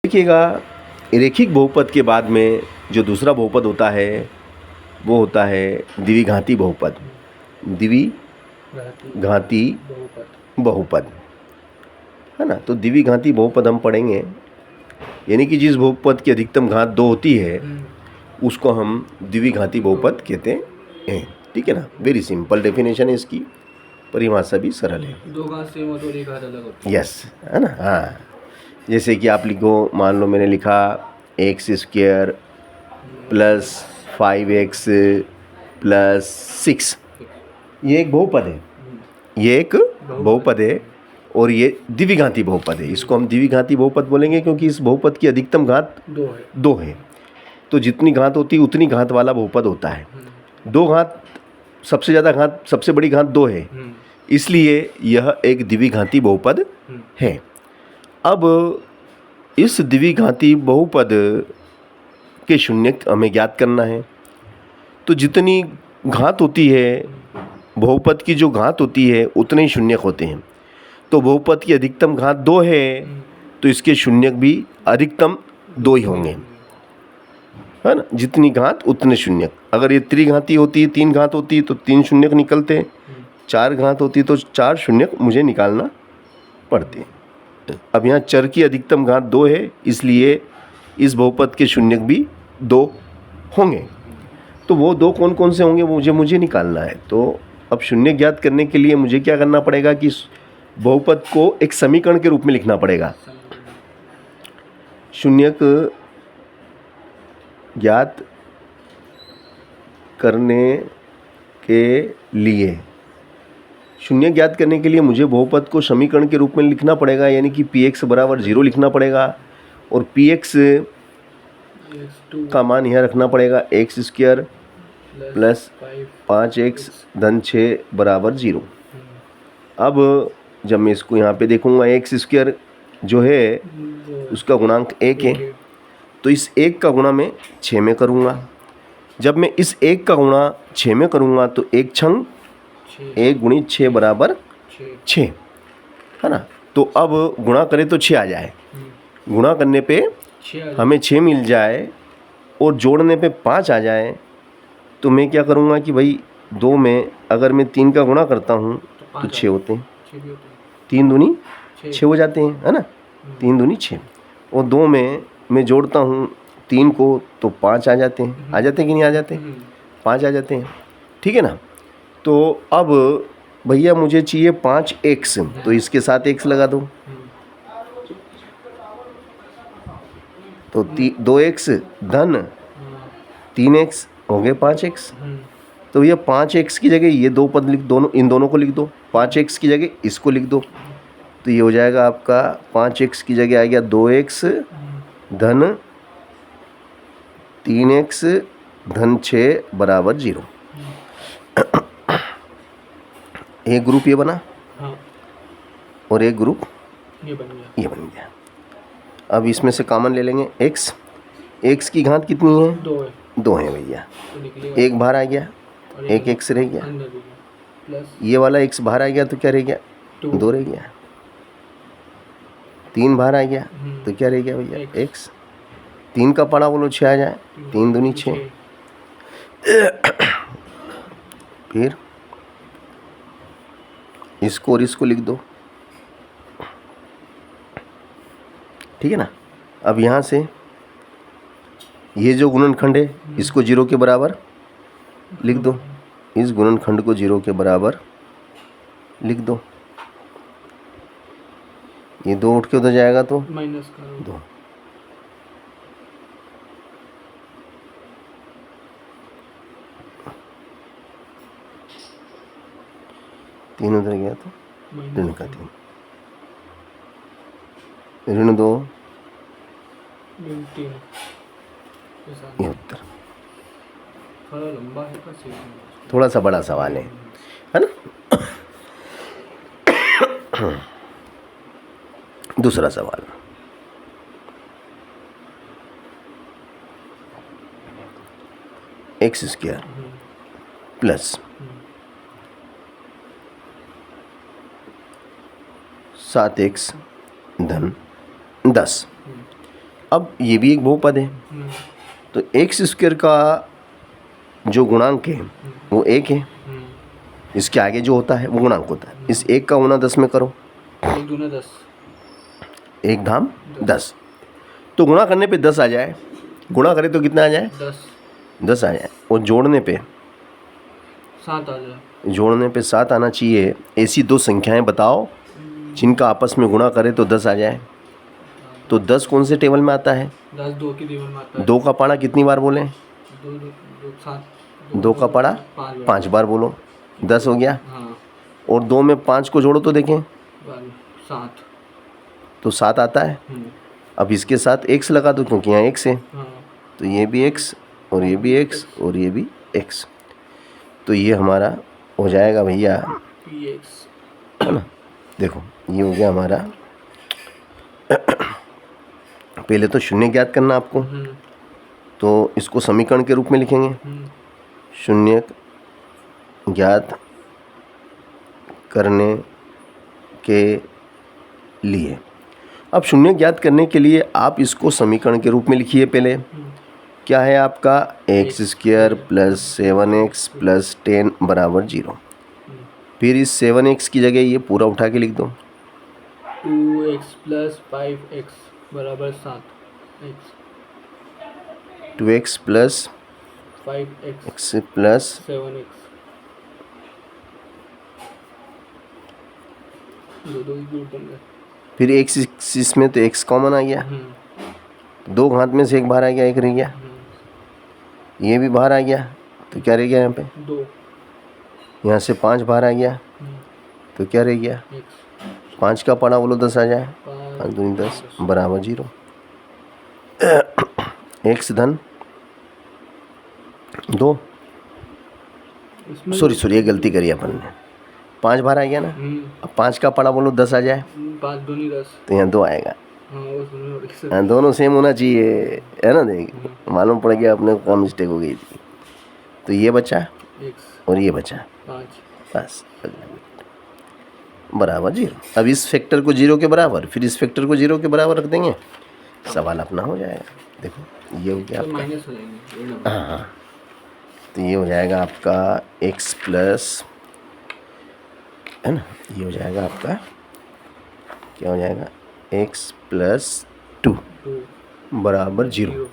देखिएगा, रेखिक बहुपद के बाद में जो दूसरा बहुपद होता है वो होता है द्विघाती बहुपद। द्विघाती बहुपद है ना। तो द्विघाती बहुपद हम पढ़ेंगे, यानी कि जिस बहुपद की अधिकतम घात 2 होती है उसको हम द्विघाती बहुपद कहते हैं। ठीक है ना। वेरी सिंपल डेफिनेशन है इसकी, परिभाषा भी सरल है। दो घात सेम हो तो एक घात अलग होती है। यस, है ना। हाँ, जैसे कि आप लिखो, मान लो मैंने लिखा x² प्लस 5x प्लस 6, ये एक बहुपद है, ये एक बहुपद है और ये द्विघाती बहुपद है। इसको हम द्विघाती बहुपद बोलेंगे क्योंकि इस बहुपद की अधिकतम घात 2 है। तो जितनी घात होती है उतनी घात वाला बहुपद होता है। 2 घात, सबसे ज़्यादा घात, सबसे बड़ी घात 2 है, इसलिए यह एक द्विघाती बहुपद है। अब इस द्विघाती बहुपद के शून्यक हमें ज्ञात करना है। तो जितनी घात होती है, बहुपद की जो घात होती है उतने ही शून्यक होते हैं। तो बहुपद की अधिकतम घात 2 है तो इसके शून्यक भी अधिकतम 2 ही होंगे, है ना। जितनी घात उतने शून्यक। अगर ये त्रिघाती होती है, 3 घात होती है तो 3 शून्यक निकलते हैं, 4 घात होती तो 4 शून्यक मुझे निकालना पड़ते हैं। अब यहाँ चर की अधिकतम घात 2 है, इसलिए इस बहुपद के शून्यक भी 2 होंगे। तो वो 2 कौन कौन से होंगे वो मुझे निकालना है। तो अब शून्य ज्ञात करने के लिए मुझे क्या करना पड़ेगा कि बहुपद को एक समीकरण के रूप में लिखना पड़ेगा। शून्यक ज्ञात करने के लिए, शून्य ज्ञात करने के लिए मुझे बहुपद को समीकरण के रूप में लिखना पड़ेगा, यानी कि px बराबर 0 लिखना पड़ेगा और px का मान यहाँ रखना पड़ेगा x² प्लस 5x धन 6 बराबर 0। अब जब मैं इसको यहाँ पे देखूँगा, x² जो है उसका गुणांक 1 है, तो इस 1 का गुणा मैं 6 में करूँगा। जब मैं इस 1 का गुणा 6 में करूँगा तो 1 छंग 1 गुणित 6 बराबर 6, है ना। तो अब गुणा करें तो 6 आ जाए, गुणा करने पे हमें 6 मिल जाए और जोड़ने पे 5 आ जाए, तो मैं क्या करूँगा कि भाई 2 में अगर मैं 3 का गुणा करता हूँ तो 6 होते हैं, 3 दूनी 6 हो जाते हैं, है ना। 3 दूनी 6 और 2 में मैं जोड़ता हूँ 3 को तो 5 आ जाते हैं। आ जाते हैं कि नहीं आ जाते? 5 आ जाते हैं, ठीक है ना। तो अब भैया मुझे चाहिए 5x, तो इसके साथ x लगा दो, तो 2x धन 3x हो गए 5x। तो ये 5x की जगह ये 2 पद लिख, दोनों इन दोनों को लिख दो, 5x की जगह इसको लिख दो, तो ये हो जाएगा आपका 5x की जगह आ गया 2x धन 3x धन 6 बराबर 0। एक ग्रुप ये बना और एक ग्रुप ये बन गया। अब इसमें से कॉमन ले लेंगे x की घात कितनी है? 2 है भैया। एक बाहर आ गया, एक x रह गया, ये वाला x बाहर आ गया तो क्या रह गया? 2 रह गया। 3 बाहर आ गया तो क्या रह गया भैया? x। 3 का पड़ा बोलो 6 आ जाए, 3 दूनी 6। फिर इसको और इसको लिख दो, ठीक है ना। अब यहाँ से ये जो गुणनखंड है इसको 0 के बराबर लिख दो, इस गुणनखंड को 0 के बराबर लिख दो। ये 2 उठ के उधर जाएगा तो माइनस 2। तीन उधर गया तो ऋण का 3, ऋण 2, ये उत्तर। थोड़ा सा बड़ा सवाल है ना। दूसरा सवाल, x² प्लस 7x धन 10 अब ये भी एक बहुपद है, तो एक्स स्क्वायर का जो गुणांक है वो एक है, इसके आगे जो होता है वो गुणांक होता है। इस एक का गुना 10 में करो, 1 दूना 10, एक धाम 10, तो गुणा करने पे 10 आ जाए, गुणा करें तो कितना आ जाए 10 आ जाए, और जोड़ने पे 7 आ जाए। जोड़ने पे 7 आना चाहिए। ऐसी दो संख्याएं बताओ जिनका आपस में गुणा करें तो 10 आ जाए। तो 10 कौन से टेबल में आता है? 10 2 की टेबल में आता है। 2 का पाड़ा कितनी बार बोलें? 2 का पाड़ा 5 बार बोलो, 10 हो गया। हाँ, और 2 में 5 को जोड़ो तो देखें 7। तो 7 आता है। अब इसके साथ x लगा दो क्योंकि यहाँ x है, हाँ, तो ये भी x और ये भी x और ये भी x, तो ये हमारा हो जाएगा भैया, px। है ना। देखो ये हो गया हमारा। पहले तो शून्य ज्ञात करना आपको, तो इसको समीकरण के रूप में लिखेंगे, शून्य ज्ञात करने के लिए। अब शून्य ज्ञात करने के लिए आप इसको समीकरण के रूप में लिखिए। पहले क्या है आपका? X square plus 7x plus 10 बराबर 0। फिर इस 7x की जगह ये पूरा उठा के लिख दो, 2x प्लस 5x बराबर 7x, 2x plus 5x x plus 7x, दो ग्रुप बन गए। फिर x इसमें तो x कॉमन आ गया, दो हाथ में से एक बाहर आ गया, एक रह गया, ये भी बाहर आ गया, तो क्या रह गया यहाँ पे? 2, यहाँ से 5 बाहर आ गया, तो क्या रह गया? 5 का पड़ा बोलो 10 आ जाए, 5 दूनी 10 बराबर 0। x धन 2, सॉरी ये गलती करी अपन ने, 5 बाहर आ गया ना। अब 5 का पड़ा बोलो 10 आ जाए, 5 दूनी 10। तो यहाँ 2 आएगा। हाँ, वो सुनो। हाँ, दोनों सेम होना चाहिए, है ना। देख मालूम पड़ गया अपने को, मिस्टेक हो गई थी। तो ये बचा x और ये बचा, 5। बस बराबर 0। अब इस फैक्टर को 0 के बराबर, फिर इस फैक्टर को 0 के बराबर रख देंगे, सवाल अपना हो जाएगा। देखो ये हो गया आपका, माइनस हो जाएंगे। हाँ, तो ये हो जाएगा आपका x प्लस, है ना, ये हो जाएगा आपका, क्या हो जाएगा? x प्लस 2 बराबर 0,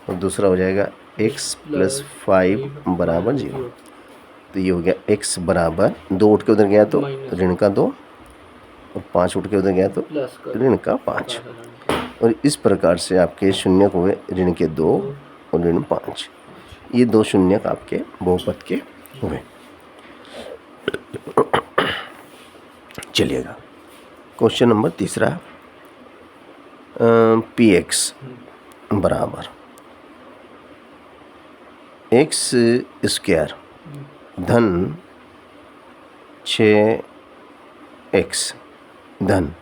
और दूसरा हो जाएगा x प्लस 5 बराबर 0। तो ये हो गया x बराबर, 2 उठ के उधर गया तो ऋण का 2, और 5 उठ के उधर गया तो ऋण का 5, और इस प्रकार से आपके शून्यक हुए ऋण के 2 और ऋण 5। ये 2 शून्यक आपके बहुपद के हुए। चलिएगा क्वेश्चन नंबर तीसरा, px बराबर एक्स स्क्वायर धन 6x धन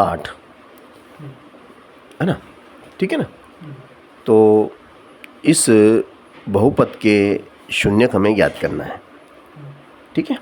8, है ना, ठीक है ना। तो इस बहुपद के शून्यक हमें ज्ञात करना है, ठीक है।